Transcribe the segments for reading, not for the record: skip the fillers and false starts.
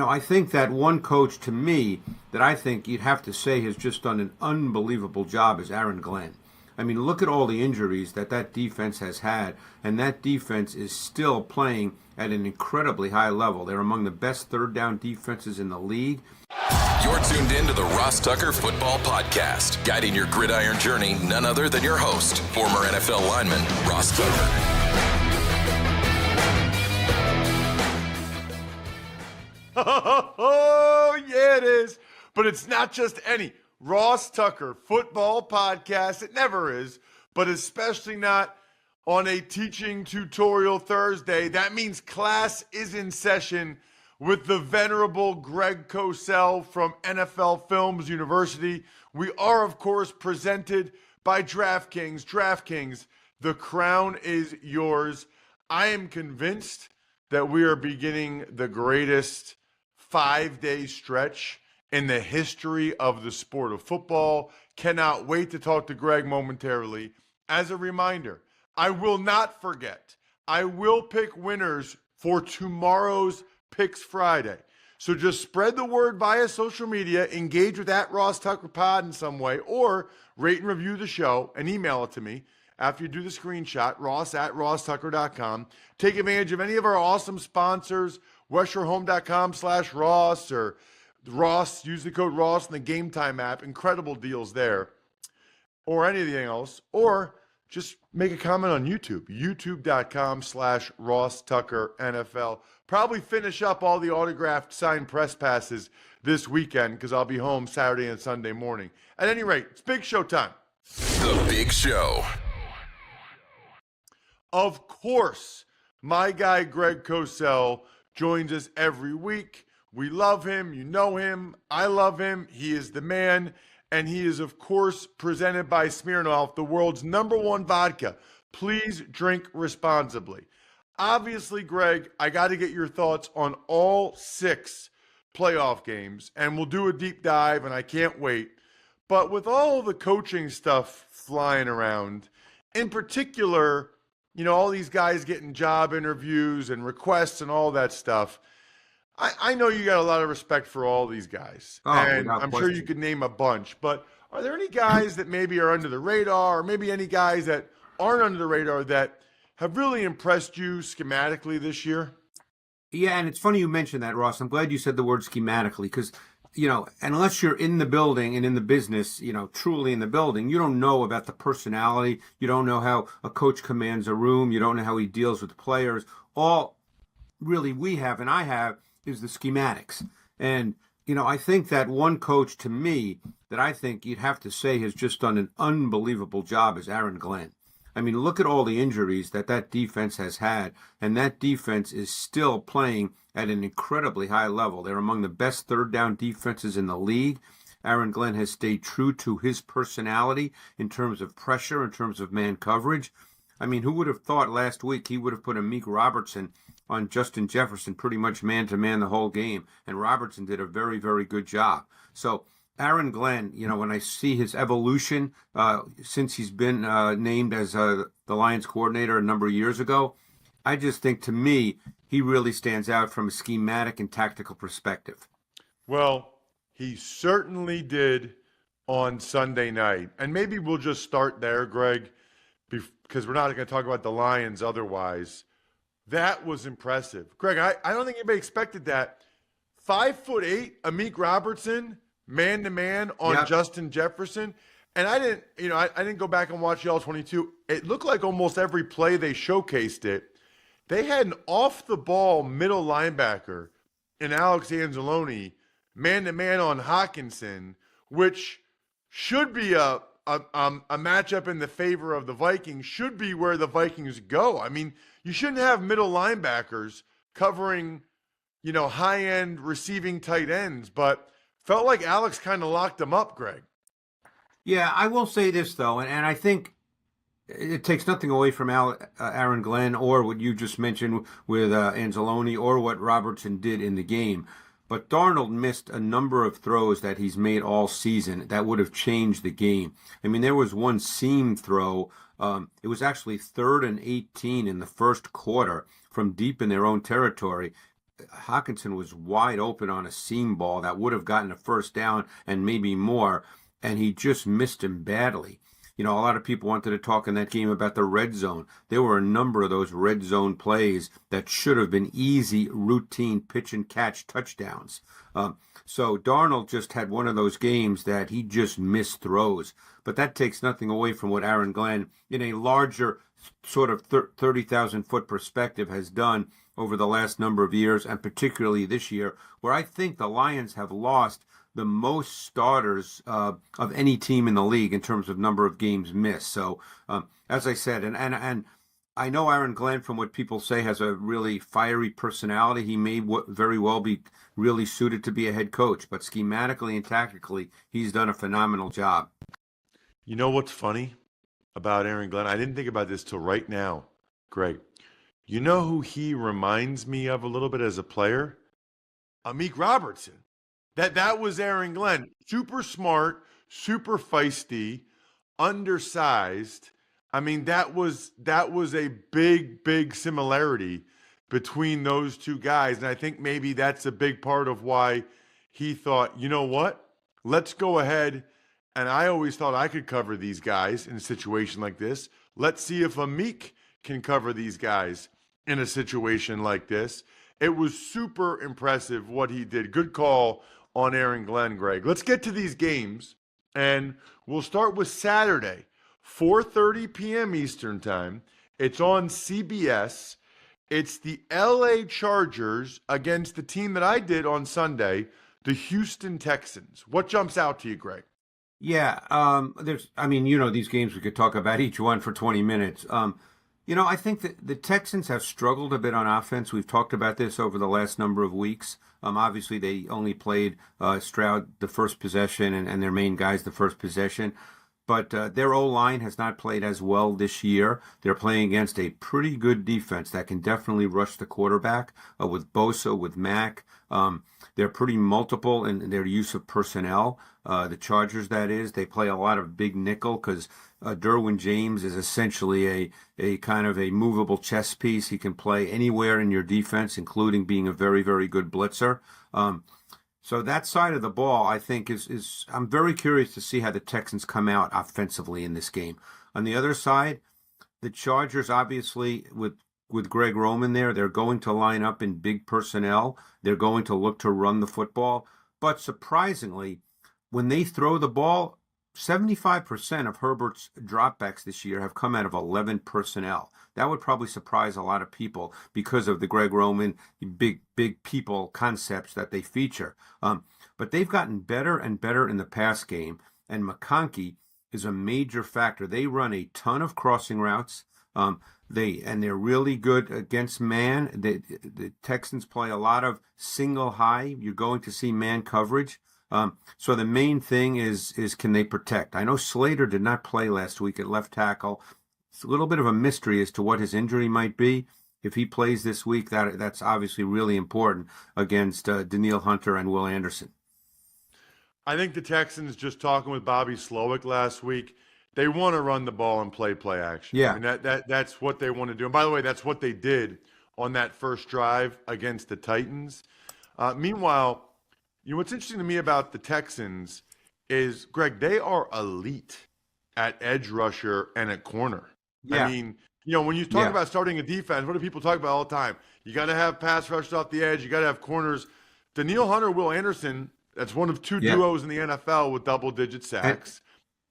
I think that one coach to me that I think you'd have to say has just done an unbelievable job is Aaron Glenn. I mean, look at all the injuries that defense has had, and that defense is still playing at an incredibly high level. They're among the best third down defenses in the league. You're tuned in to the Ross Tucker Football Podcast, guiding your gridiron journey, none other than your host, former NFL lineman, Ross Tucker. Oh, yeah, it is. But it's not just any Ross Tucker Football Podcast. It never is, but especially not on a teaching tutorial Thursday. That means class is in session with the venerable Greg Cosell from NFL Films University. We are, of course, presented by DraftKings. DraftKings, the crown is yours. I am convinced that we are beginning the greatest 5-day stretch in the history of the sport of football. Cannot wait to talk to Greg momentarily. As a reminder, I will not forget, I will pick winners for tomorrow's Picks Friday. So just spread the word via social media, engage with @Ross Tucker Pod in some way, or rate and review the show and email it to me after you do the screenshot, ross@rosstucker.com. Take advantage of any of our awesome sponsors, westshorehome.com/Ross, or Ross, use the code Ross in the Game Time app. Incredible deals there. Or anything else. Or just make a comment on YouTube, youtube.com/Ross Tucker NFL. Probably finish up all the autographed signed press passes this weekend because I'll be home Saturday and Sunday morning. At any rate, it's Big Show time. The Big Show. Of course, my guy Greg Cosell joins us every week. We love him. You know him. I love him. He is the man. And he is, of course, presented by Smirnoff, the world's #1 vodka. Please drink responsibly. Obviously, Greg, I got to get your thoughts on all 6 playoff games, and we'll do a deep dive, and I can't wait. But with all the coaching stuff flying around, in particular, all these guys getting job interviews and requests and all that stuff, I know you got a lot of respect for all these guys, and I'm sure you could name a bunch, but are there any guys that maybe are under the radar, or maybe any guys that aren't under the radar that have really impressed you schematically this year? Yeah, and it's funny you mentioned that, Ross. I'm glad you said the word schematically because, unless you're in the building and in the business, truly in the building, you don't know about the personality. You don't know how a coach commands a room. You don't know how he deals with the players. All really we have and I have is the schematics. And, I think that one coach to me that I think you'd have to say has just done an unbelievable job is Aaron Glenn. I mean, look at all the injuries that defense has had, and that defense is still playing at an incredibly high level. They're among the best third down defenses in the league. Aaron Glenn has stayed true to his personality in terms of pressure, in terms of man coverage. I mean, who would have thought last week he would have put Amik Robertson on Justin Jefferson pretty much man-to-man the whole game, and Robertson did a very, very good job. So Aaron Glenn, when I see his evolution since he's been named as the Lions coordinator a number of years ago, I just think, to me, he really stands out from a schematic and tactical perspective. Well, he certainly did on Sunday night. And maybe we'll just start there, Greg, because we're not going to talk about the Lions otherwise. That was impressive. Greg, I don't think anybody expected that. 5'8", Amik Robertson, man-to-man on Justin Jefferson. And I didn't go back and watch y'all 22. It looked like almost every play they showcased it. They had an off-the-ball middle linebacker in Alex Anzalone, man-to-man on Hawkinson, which should be a matchup in the favor of the Vikings, should be where the Vikings go. I mean, you shouldn't have middle linebackers covering, high-end receiving tight ends, but felt like Alex kind of locked them up, Greg. Yeah, I will say this, though, and I think it takes nothing away from Aaron Glenn or what you just mentioned with Anzalone or what Robertson did in the game. But Darnold missed a number of throws that he's made all season that would have changed the game. I mean, there was one seam throw. It was actually 3rd and 18 in the first quarter from deep in their own territory. Hawkinson was wide open on a seam ball that would have gotten a first down and maybe more, and he just missed him badly. A lot of people wanted to talk in that game about the red zone. There were a number of those red zone plays that should have been easy, routine pitch and catch touchdowns. So Darnold just had one of those games that he just missed throws. But that takes nothing away from what Aaron Glenn, in a larger sort of 30,000 foot perspective, has done over the last number of years, and particularly this year, where I think the Lions have lost the most starters of any team in the league in terms of number of games missed. So, as I said, and I know Aaron Glenn, from what people say, has a really fiery personality. He may very well be really suited to be a head coach, but schematically and tactically, he's done a phenomenal job. You know what's funny about Aaron Glenn? I didn't think about this till right now, Greg. You know who he reminds me of a little bit as a player? Amik Robertson. That was Aaron Glenn. Super smart, super feisty, undersized. I mean, that was a big similarity between those two guys. And I think maybe that's a big part of why he thought, you know what? Let's go ahead. And I always thought I could cover these guys in a situation like this. Let's see if Amik can cover these guys in a situation like this. It was super impressive what he did. Good call on Aaron Glenn, Greg. Let's get to these games, and we'll start with Saturday, 4:30 p.m. Eastern Time. It's on CBS. It's the LA Chargers against the team that I did on Sunday, the Houston Texans. What jumps out to you, Greg? Yeah, these games, we could talk about each one for 20 minutes. I think that the Texans have struggled a bit on offense. We've talked about this over the last number of weeks. Obviously, they only played Stroud the first possession and their main guys the first possession. But their O-line has not played as well this year. They're playing against a pretty good defense that can definitely rush the quarterback with Bosa, with Mack. They're pretty multiple in their use of personnel. The Chargers, that is, they play a lot of big nickel because Derwin James is essentially a kind of a movable chess piece. He can play anywhere in your defense, including being a very, very good blitzer. So that side of the ball, I think, is I'm very curious to see how the Texans come out offensively in this game. On the other side, the Chargers, obviously, with Greg Roman there, they're going to line up in big personnel. They're going to look to run the football. But surprisingly, when they throw the ball, 75% of Herbert's dropbacks this year have come out of 11 personnel. That would probably surprise a lot of people because of the Greg Roman big people concepts that they feature. But they've gotten better and better in the pass game, and McConkey is a major factor. They run a ton of crossing routes. They're really good against man. The Texans play a lot of single high. You're going to see man coverage. So the main thing is can they protect? I know Slater did not play last week at left tackle. It's a little bit of a mystery as to what his injury might be. If he plays this week, that's obviously really important against Danielle Hunter and Will Anderson. I think the Texans, just talking with Bobby Slowick last week, they want to run the ball and play action. Yeah. I mean, that's what they want to do. And by the way, that's what they did on that first drive against the Titans. Meanwhile, what's interesting to me about the Texans is, Greg, they are elite at edge rusher and at corner. Yeah. I mean, when you talk about starting a defense, what do people talk about all the time? You got to have pass rushers off the edge. You got to have corners. Danielle Hunter, Will Anderson, that's one of two duos in the NFL with double-digit sacks.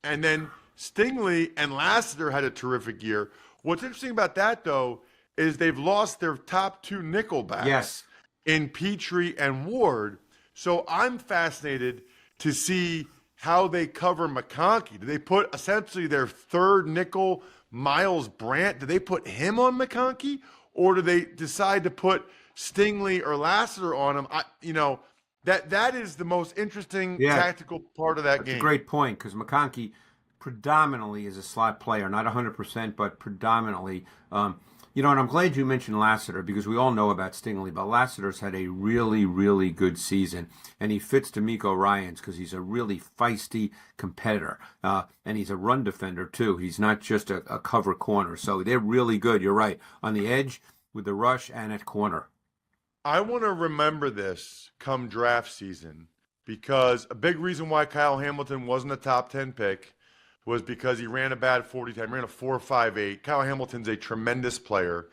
And then Stingley and Lassiter had a terrific year. What's interesting about that, though, is they've lost their top two nickelbacks in Petrie and Ward. So I'm fascinated to see how they cover McConkey. Do they put essentially their third nickel, Miles Brandt? Do they put him on McConkey? Or do they decide to put Stingley or Lassiter on him? That is the most interesting tactical part of that game. That's a great point, because McConkey predominantly is a slot player, not 100%, but predominantly. And I'm glad you mentioned Lassiter, because we all know about Stingley, but Lassiter's had a really, really good season, and he fits DeMeco Ryans because he's a really feisty competitor, and he's a run defender too. He's not just a cover corner, so they're really good. You're right, on the edge with the rush and at corner. I want to remember this come draft season because a big reason why Kyle Hamilton wasn't a top 10 pick was because he ran a bad 40 time, ran a 4.58. Kyle Hamilton's a tremendous player.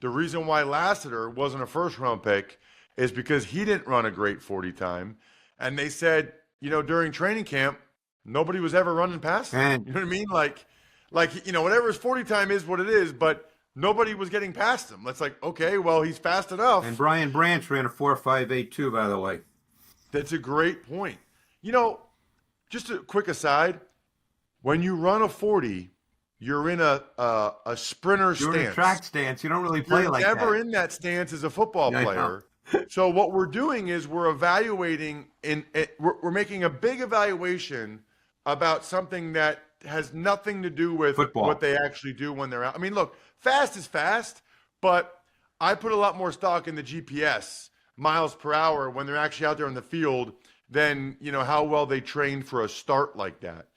The reason why Lassiter wasn't a first round pick is because he didn't run a great 40 time. And they said, during training camp, nobody was ever running past him. And You know what I mean? Whatever his 40 time is what it is, but nobody was getting past him. That's like, okay, well, he's fast enough. and Brian Branch ran a 4.58 too, by the way. That's a great point. Just a quick aside, when you run a 40, you're in a sprinter You're stance. in a track stance. You don't really play You're like that. never in that stance as a football Yeah, I know. player. So what we're doing is we're evaluating, we're making a big evaluation about something that has nothing to do with Football. what they actually do when they're out. I mean, look, fast is fast, but I put a lot more stock in the GPS, miles per hour, when they're actually out there in the field than, how well they trained for a start like that.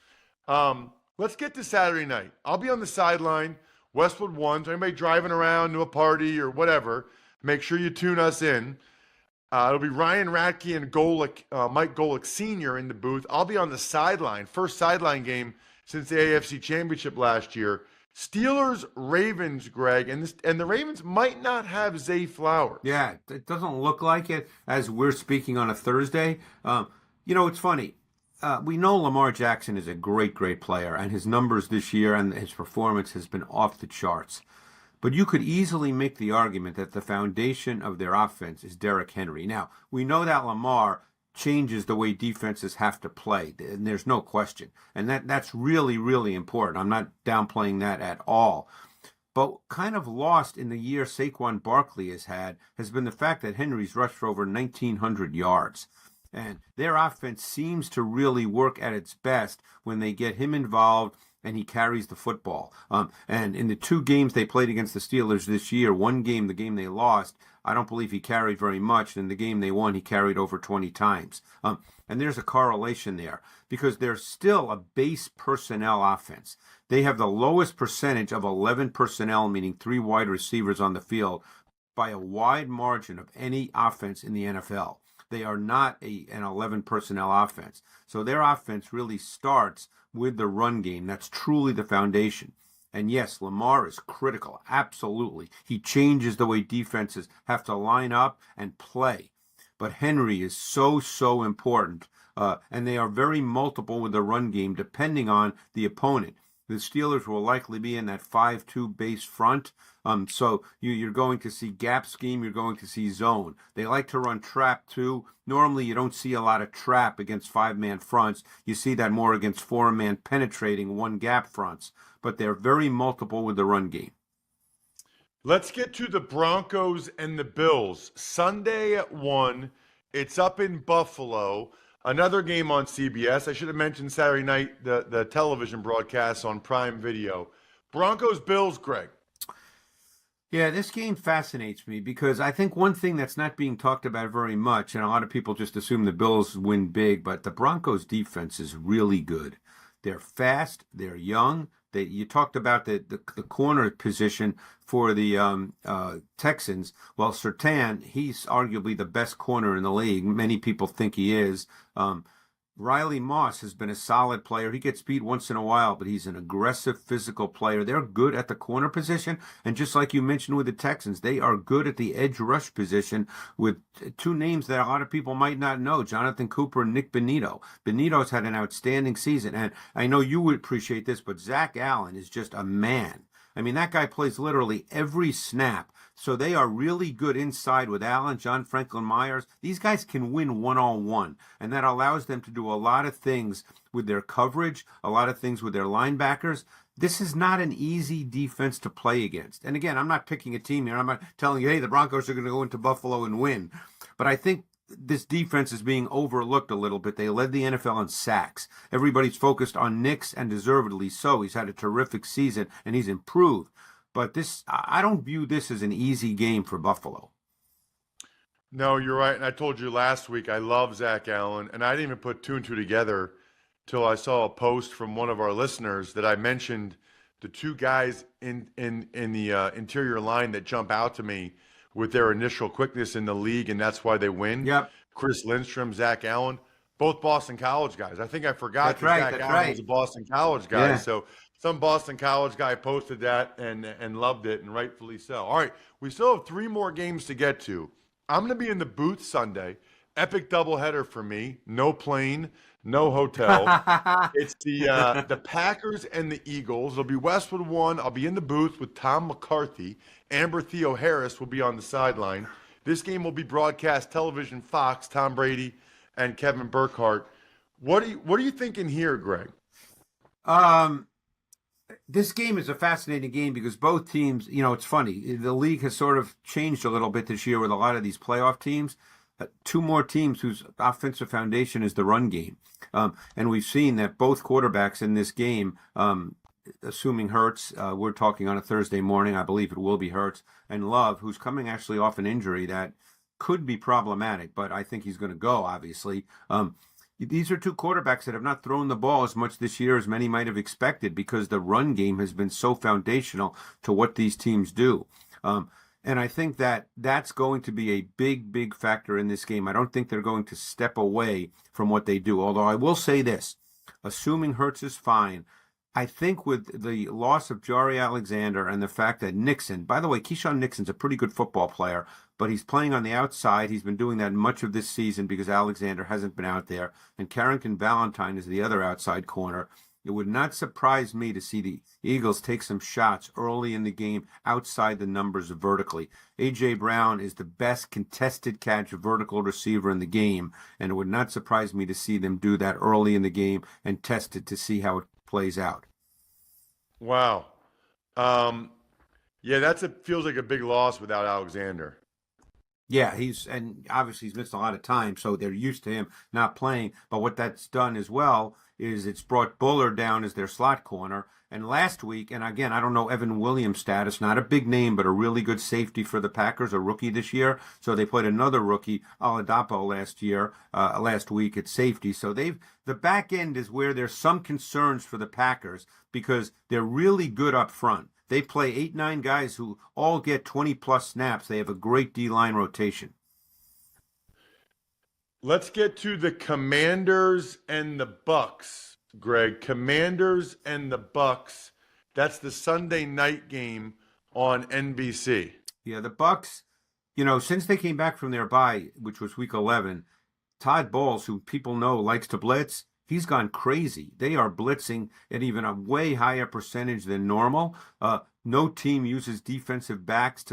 Let's get to Saturday night. I'll be on the sideline, Westwood 1. So anybody driving around to a party or whatever, make sure you tune us in. It'll be Ryan Radke and Mike Golick Sr. in the booth. I'll be on the sideline. First sideline game since the AFC Championship last year. Steelers, Ravens, Greg, and the Ravens might not have Zay Flowers. Yeah, it doesn't look like it as we're speaking on a Thursday. It's funny. We know Lamar Jackson is a great, great player, and his numbers this year and his performance has been off the charts. But you could easily make the argument that the foundation of their offense is Derrick Henry. Now, we know that Lamar changes the way defenses have to play, and there's no question. And that's really, really important. I'm not downplaying that at all. But kind of lost in the year Saquon Barkley has been the fact that Henry's rushed for over 1,900 yards. And their offense seems to really work at its best when they get him involved and he carries the football. And in the two games they played against the Steelers this year, one game, the game they lost, I don't believe he carried very much. And the game they won, he carried over 20 times. And there's a correlation there because they're still a base personnel offense. They have the lowest percentage of 11 personnel, meaning 3 wide receivers on the field, by a wide margin of any offense in the NFL. They are not an 11 personnel offense. So their offense really starts with the run game. That's truly the foundation. And yes, Lamar is critical. Absolutely. He changes the way defenses have to line up and play. But Henry is so, so important. And they are very multiple with the run game depending on the opponent. The Steelers will likely be in that 5-2 base front. So you're going to see gap scheme. You're going to see zone. They like to run trap too. Normally, you don't see a lot of trap against 5-man fronts. You see that more against 4-man penetrating one gap fronts. But they're very multiple with the run game. Let's get to the Broncos and the Bills. Sunday at 1. It's up in Buffalo. Another game on CBS. I should have mentioned Saturday night, the television broadcast on Prime Video. Broncos, Bills, Greg. Yeah, this game fascinates me because I think one thing that's not being talked about very much, and a lot of people just assume the Bills win big, but the Broncos defense is really good. They're fast, they're young. You talked about the corner position for the Texans. Well, Surtain, he's arguably the best corner in the league. Many people think he is. Riley Moss has been a solid player. He gets beat once in a while, but he's an aggressive, physical player. They're good at the corner position. And just like you mentioned with the Texans, they are good at the edge rush position with two names that a lot of people might not know, Jonathan Cooper and Nick Benito. Benito's had an outstanding season. And I know you would appreciate this, but Zach Allen is just a man. I mean, that guy plays literally every snap. So they are really good inside with Allen, John Franklin Myers. These guys can win one-on-one, and that allows them to do a lot of things with their coverage, a lot of things with their linebackers. This is not an easy defense to play against. And again, I'm not picking a team here. I'm not telling you, hey, the Broncos are going to go into Buffalo and win. But I think this defense is being overlooked a little bit. They led the NFL in sacks. Everybody's focused on Nix, and deservedly so. He's had a terrific season, and he's improved. But I don't view this as an easy game for Buffalo. No, you're right. And I told you last week I love Zach Allen, and I didn't even put 2 and 2 together till I saw a post from one of our listeners that I mentioned the two guys in the interior line that jump out to me with their initial quickness in the league, and that's why they win. Yep. Chris Lindstrom, Zach Allen, both Boston College guys. I think I forgot That's right, Zach that's Allen right. was a Boston College guy. Yeah. So some Boston College guy posted that and loved it, and rightfully so. All right, we still have 3 more games to get to. I'm going to be in the booth Sunday. Epic doubleheader for me. No plane, no hotel. It's the Packers and the Eagles. It'll be Westwood 1. I'll be in the booth with Tom McCarthy. Amber Theo Harris will be on the sideline. This game will be broadcast television Fox, Tom Brady and Kevin Burkhardt. What are you thinking here, Greg? This game is a fascinating game because both teams, it's funny. The league has sort of changed a little bit this year with a lot of these playoff teams. 2 more teams whose offensive foundation is the run game. And we've seen that both quarterbacks in this game, assuming Hurts, we're talking on a Thursday morning, I believe it will be Hurts, and Love, who's coming actually off an injury that could be problematic, but I think he's going to go, obviously. These are 2 quarterbacks that have not thrown the ball as much this year as many might have expected because the run game has been so foundational to what these teams do. And I think that that's going to be a big, big factor in this game. I don't think they're going to step away from what they do. Although I will say this, assuming Hurts is fine, I think with the loss of Jari Alexander and the fact that Nixon, by the way, Keyshawn Nixon's a pretty good football player, but he's playing on the outside. He's been doing that much of this season because Alexander hasn't been out there. And Carrington Valentine is the other outside corner. It would not surprise me to see the Eagles take some shots early in the game outside the numbers vertically. A.J. Brown is the best contested catch vertical receiver in the game, and it would not surprise me to see them do that early in the game and test it to see how it plays out. Wow. Yeah, feels like a big loss without Alexander. Yeah, and obviously he's missed a lot of time, so they're used to him not playing. But what that's done as well is it's brought Buller down as their slot corner. And last week, and again, I don't know Evan Williams' status, not a big name, but a really good safety for the Packers, a rookie this year. So they played another rookie, Oladapo, last week at safety. So the back end is where there's some concerns for the Packers because they're really good up front. They play 8-9 guys who all get 20-plus snaps. They have a great D-line rotation. Let's get to the Commanders and the Bucks, Greg. Commanders and the Bucks. That's the Sunday night game on NBC. Yeah, the Bucks, since they came back from their bye, which was week 11, Todd Bowles, who people know likes to blitz, he's gone crazy. They are blitzing at even a way higher percentage than normal. No team uses defensive backs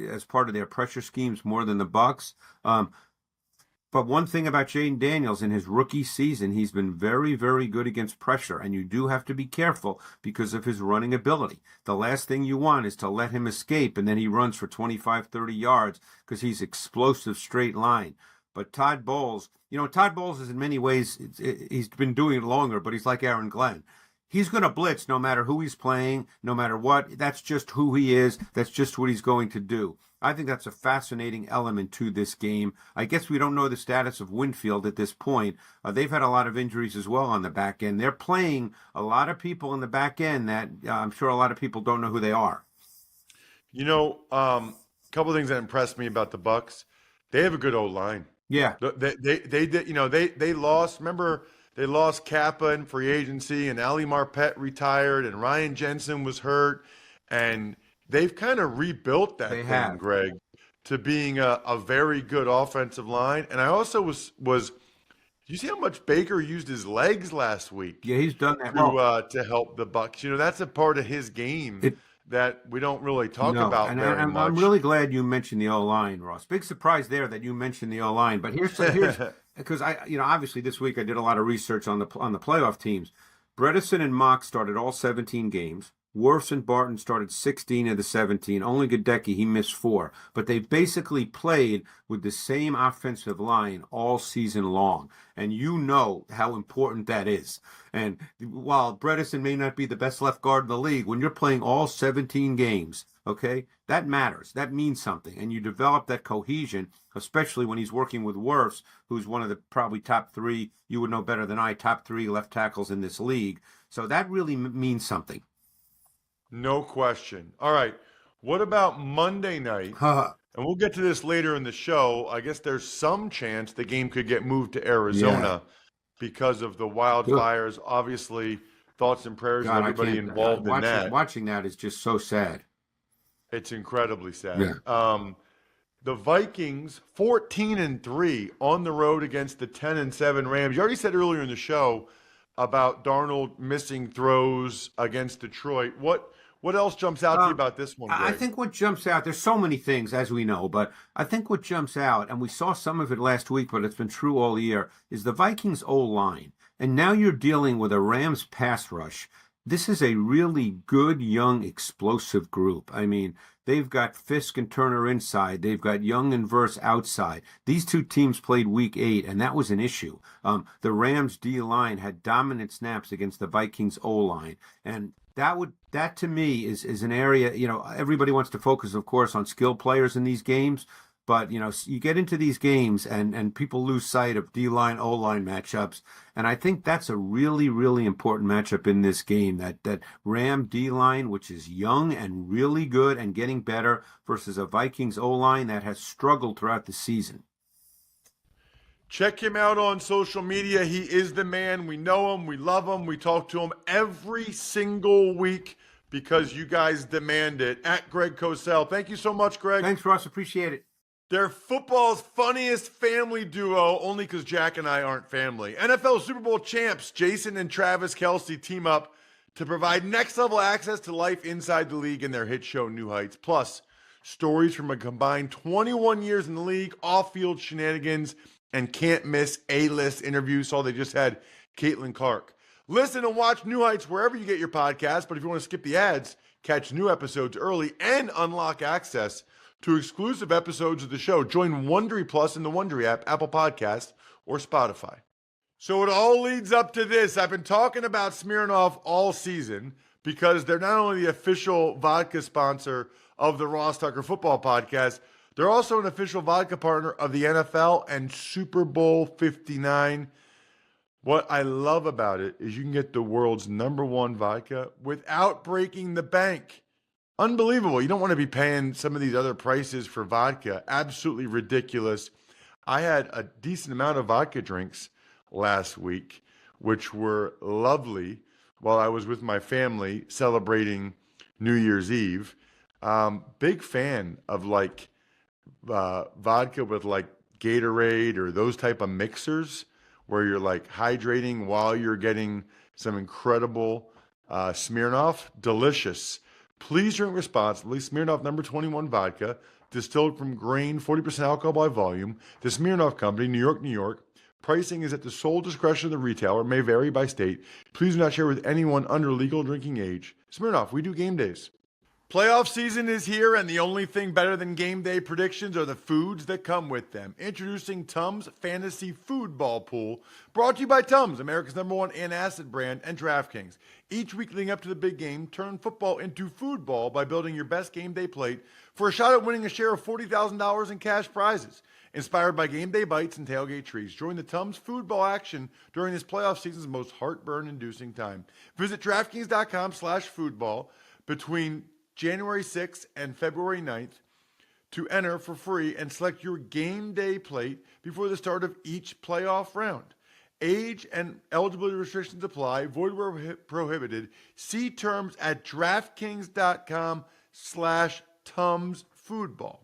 as part of their pressure schemes more than the Bucks. But one thing about Jaden Daniels in his rookie season, he's been very, very good against pressure, and you do have to be careful because of his running ability. The last thing you want is to let him escape, and then he runs for 25, 30 yards because he's explosive straight line. But Todd Bowles is in many ways, he's been doing it longer, but he's like Aaron Glenn. He's going to blitz no matter who he's playing, no matter what. That's just who he is. That's just what he's going to do. I think that's a fascinating element to this game. I guess we don't know the status of Winfield at this point. They've had a lot of injuries as well on the back end. They're playing a lot of people in the back end that I'm sure a lot of people don't know who they are. A couple of things that impressed me about the Bucks. They have a good O-line. Yeah. They did, they lost, remember, they lost Kappa in free agency, and Ali Marpet retired, and Ryan Jensen was hurt, and they've kind of rebuilt that thing, Greg, to being a very good offensive line. And I also was did you see how much Baker used his legs last week? Yeah, he's done that to help the Bucs. That's a part of his game that we don't really talk about very much. I'm really glad you mentioned the O-line, Ross. Big surprise there that you mentioned the O-line. But here's because obviously this week I did a lot of research on the playoff teams. Bredesen and Mock started all 17 games. Wirfs and Barton started 16 of the 17. Only Gadecki, he missed 4. But they basically played with the same offensive line all season long. And you know how important that is. And while Bredesen may not be the best left guard in the league, when you're playing all 17 games, okay, that matters. That means something. And you develop that cohesion, especially when he's working with Wirfs, who's one of the probably top 3, you would know better than I, top 3 left tackles in this league. So that really means something. No question. All right. What about Monday night? And we'll get to this later in the show. I guess there's some chance the game could get moved to Arizona because of the Good. wildfires. Obviously, thoughts and prayers of God, I everybody can't. involved in that. Watching that is just so sad. It's incredibly Yeah. sad. The Vikings 14-3 on the road against the 10-7 Rams. You already said earlier in the show about Darnold missing throws against Detroit. What else jumps out to you about this one, Greg? I think what jumps out, there's so many things, as we know, but I think what jumps out, and we saw some of it last week, but it's been true all year, is the Vikings' O-line. And now you're dealing with a Rams pass rush. This is a really good, young, explosive group. I mean, they've got Fisk and Turner inside. They've got Young and Verse outside. These two teams played week 8, and that was an issue. The Rams D-line had dominant snaps against the Vikings O-line. And that to me is an area, everybody wants to focus, of course, on skill players in these games. But, you get into these games and people lose sight of D-line, O-line matchups. And I think that's a really, really important matchup in this game, that Ram D-line, which is young and really good and getting better, versus a Vikings O-line that has struggled throughout the season. Check him out on social media. He is the man. We know him. We love him. We talk to him every single week because you guys demand it. At Greg Cosell. Thank you so much, Greg. Thanks, Ross. Appreciate it. They're football's funniest family duo, only because Jack and I aren't family. NFL Super Bowl champs Jason and Travis Kelce team up to provide next-level access to life inside the league in their hit show New Heights. Plus, stories from a combined 21 years in the league, off-field shenanigans, and can't-miss A-list interviews. So they just had Caitlin Clark. Listen and watch New Heights wherever you get your podcasts. But if you want to skip the ads, catch new episodes early, and unlock access to exclusive episodes of the show, join Wondery Plus in the Wondery app, Apple Podcasts, or Spotify. So it all leads up to this. I've been talking about Smirnoff all season because they're not only the official vodka sponsor of the Ross Tucker Football Podcast, they're also an official vodka partner of the NFL and Super Bowl 59. What I love about it is you can get the world's #1 vodka without breaking the bank. Unbelievable. You don't want to be paying some of these other prices for vodka. Absolutely ridiculous. I had a decent amount of vodka drinks last week, which were lovely while I was with my family celebrating New Year's Eve. Big fan of vodka with Gatorade or those type of mixers where you're hydrating while you're getting some incredible Smirnoff. Delicious. Please drink responsibly. Smirnoff number 21 vodka, distilled from grain, 40% alcohol by volume. The Smirnoff Company, New York, New York. Pricing is at the sole discretion of the retailer, may vary by state. Please do not share with anyone under legal drinking age. Smirnoff, we do game days. Playoff season is here, and the only thing better than game day predictions are the foods that come with them. Introducing Tums Fantasy Football Pool, brought to you by Tums, America's #1 antacid brand, and DraftKings. Each week leading up to the big game, turn football into foodball by building your best game day plate for a shot at winning a share of $40,000 in cash prizes. Inspired by game day bites and tailgate treats, join the Tums foodball action during this playoff season's most heartburn-inducing time. Visit DraftKings.com/foodball between January 6th and February 9th to enter for free and select your game day plate before the start of each playoff round. Age and eligibility restrictions apply. Void where prohibited. See terms at DraftKings.com/TumsFoodball.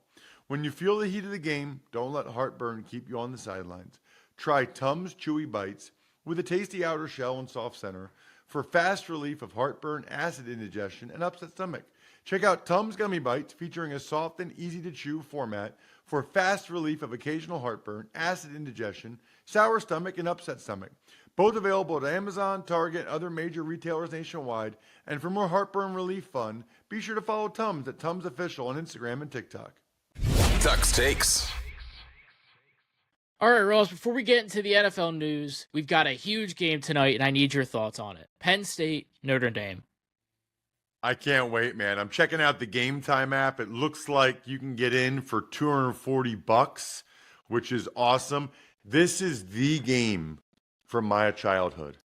When you feel the heat of the game, don't let heartburn keep you on the sidelines. Try Tums Chewy Bites with a tasty outer shell and soft center for fast relief of heartburn, acid indigestion, and upset stomach. Check out Tums Gummy Bites, featuring a soft and easy-to-chew format for fast relief of occasional heartburn, acid indigestion, sour stomach, and upset stomach. Both available at Amazon, Target, and other major retailers nationwide. And for more heartburn relief fun, be sure to follow Tums at Tums Official on Instagram and TikTok. Tuck's Takes. All right, Ross, before we get into the NFL news, we've got a huge game tonight, and I need your thoughts on it. Penn State, Notre Dame. I can't wait, man. I'm checking out the Game Time app. It looks like you can get in for $240, which is awesome. This is the game from my childhood.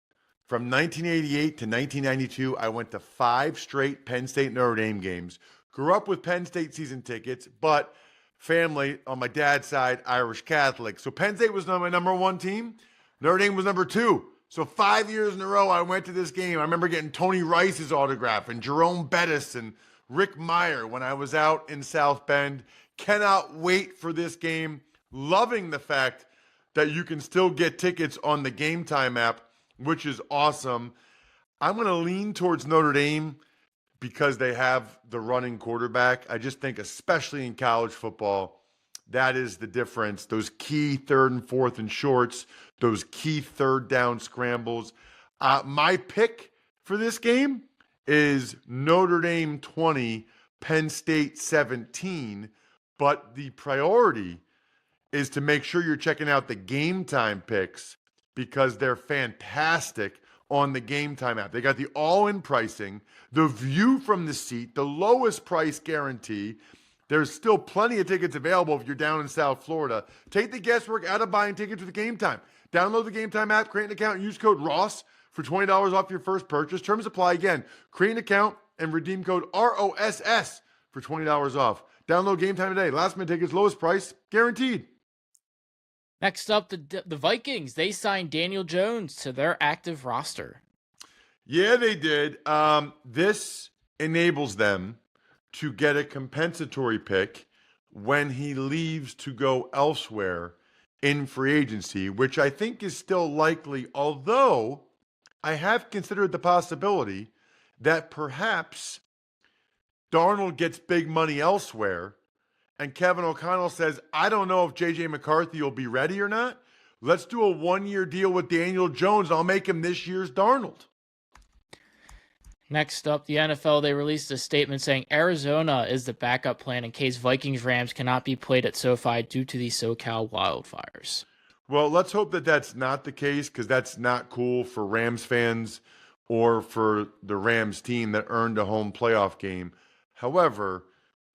From 1988 to 1992, I went to 5 straight Penn State Notre Dame games. Grew up with Penn State season tickets, but family on my dad's side, Irish Catholic. So Penn State was my number one team. Notre Dame was number two. So 5 years in a row, I went to this game. I remember getting Tony Rice's autograph and Jerome Bettis and Rick Meyer when I was out in South Bend. Cannot wait for this game. Loving the fact that you can still get tickets on the Game Time app, which is awesome. I'm going to lean towards Notre Dame because they have the running quarterback. I just think, especially in college football, that is the difference. Those key third and fourth and shorts, those key third down scrambles. My pick for this game is Notre Dame 20, Penn State 17. But the priority is to make sure you're checking out the Game Time picks because they're fantastic on the Game Time app. They got the all-in pricing, the view from the seat, the lowest price guarantee. There's still plenty of tickets available if you're down in South Florida. Take the guesswork out of buying tickets with Game Time. Download the Game Time app, create an account, and use code ROSS for $20 off your first purchase. Terms apply. Again, create an account and redeem code ROSS for $20 off. Download Game Time today. Last minute tickets, lowest price, guaranteed. Next up, the Vikings. They signed Daniel Jones to their active roster. Yeah, they did. This enables them to get a compensatory pick when he leaves to go elsewhere in free agency, which I think is still likely, although I have considered the possibility that perhaps Darnold gets big money elsewhere and Kevin O'Connell says, I don't know if J.J. McCarthy will be ready or not. Let's do a one-year deal with Daniel Jones. I'll make him this year's Darnold. Next up, the NFL, they released a statement saying Arizona is the backup plan in case Vikings-Rams cannot be played at SoFi due to the SoCal wildfires. Well, let's hope that that's not the case because that's not cool for Rams fans or for the Rams team that earned a home playoff game. However,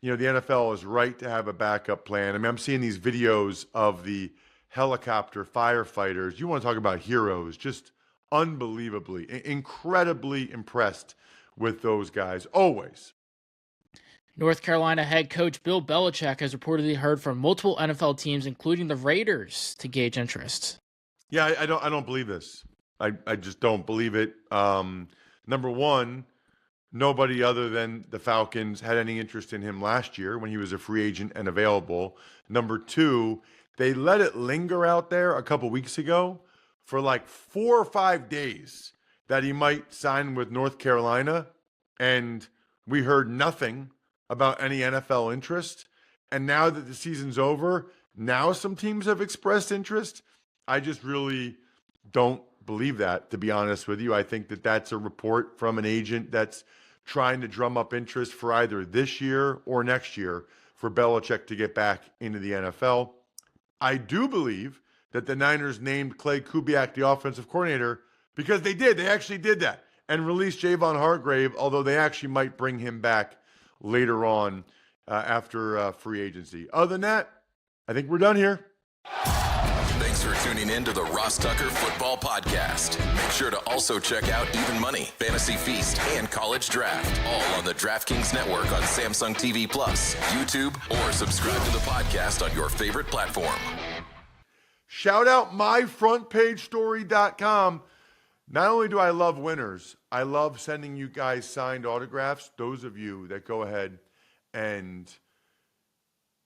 the NFL is right to have a backup plan. I mean, I'm seeing these videos of the helicopter firefighters. You want to talk about heroes, just unbelievably, incredibly impressed with those guys, always. North Carolina head coach Bill Belichick has reportedly heard from multiple NFL teams, including the Raiders, to gauge interest. Yeah, I don't believe this. I just don't believe it. Number one, nobody other than the Falcons had any interest in him last year when he was a free agent and available. Number two, they let it linger out there a couple weeks ago for like 4 or 5 days that he might sign with North Carolina, and we heard nothing about any NFL interest. And now that the season's over, now some teams have expressed interest. I just really don't believe that, to be honest with you. I think that that's a report from an agent that's trying to drum up interest for either this year or next year for Belichick to get back into the NFL. I do believe that the Niners named Clay Kubiak the offensive coordinator because they did. They actually did that and released Javon Hargrave, although they actually might bring him back later on after free agency. Other than that, I think we're done here. Thanks for tuning in to the Ross Tucker Football Podcast. Make sure to also check out Even Money, Fantasy Feast, and College Draft, all on the DraftKings Network on Samsung TV Plus, YouTube, or subscribe to the podcast on your favorite platform. Shout out myfrontpagestory.com. Not only do I love winners, I love sending you guys signed autographs. Those of you that go ahead and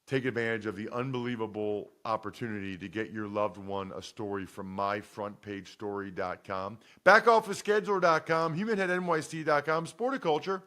take advantage of the unbelievable opportunity to get your loved one a story from myfrontpagestory.com, backofficescheduler.com, humanheadnyc.com, Sporticulture,